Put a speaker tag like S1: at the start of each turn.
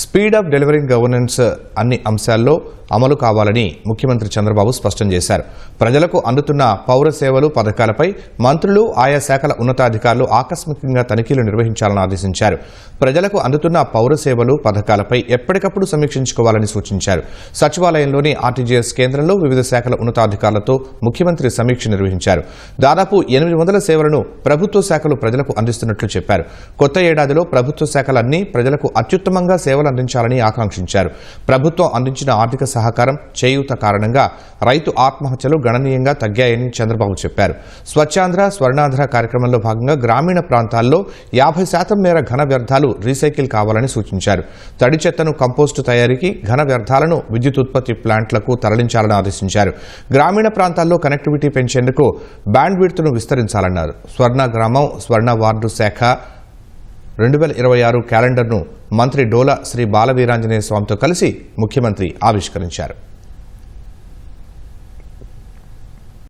S1: Speed of delivering governance అన్ని అంశాల్లో అమలు కావాలని ముఖ్యమంత్రి చంద్రబాబు స్పష్టం చేశారు. ప్రజలకు అందుతున్న పౌర సేవలు పథకాలపై మంత్రులు, ఆయా శాఖల ఉన్నతాధికారులు ఆకస్మికంగా తనిఖీలు నిర్వహించాలని ఆదేశించారు. ప్రజలకు అందుతున్న పౌర సేవలు పథకాలపై ఎప్పటికప్పుడు సమీక్షించుకోవాలని సూచించారు. సచివాలయంలోని ఆర్టీజీఎస్ కేంద్రంలో వివిధ శాఖల ఉన్నతాధికారులతో ముఖ్యమంత్రి సమీక్ష నిర్వహించారు. దాదాపు 800 సేవలను ప్రభుత్వ శాఖలు ప్రజలకు అందిస్తున్నట్లు చెప్పారు. కొత్త ఏడాదిలో ప్రభుత్వ శాఖలన్నీ ప్రజలకు అత్యుత్తమంగా సేవలు అందించాలని ఆకాంక్షించారు. ప్రభుత్వం అందించిన ఆర్థిక సహకారం, చేయూత కారణంగా రైతు ఆత్మహత్యలు గణనీయంగా తగ్గాయని చంద్రబాబు చెప్పారు. స్వచ్ఛాంధ్ర, స్వర్ణాంధ్ర కార్యక్రమంలో భాగంగా గ్రామీణ ప్రాంతాల్లో 50% మేర ఘన వ్యర్థాలు రీసైకిల్ కావాలని సూచించారు. తడి చెత్తను కంపోస్టు తయారీకి, ఘన వ్యర్థాలను విద్యుత్ ఉత్పత్తి ప్లాంట్లకు తరలించాలని ఆదేశించారు. గ్రామీణ ప్రాంతాల్లో కనెక్టివిటీ పెంచేందుకు బ్యాండ్ విడ్త్ను విస్తరించాలన్నారు. స్వర్ణ గ్రామం, స్వర్ణ వార్డు శాఖ 2026 క్యాలెండర్ను మంత్రి డోలా శ్రీ బాలవీరాంజనేయ స్వామితో కలిసి ముఖ్యమంత్రి ఆవిష్కరించారు.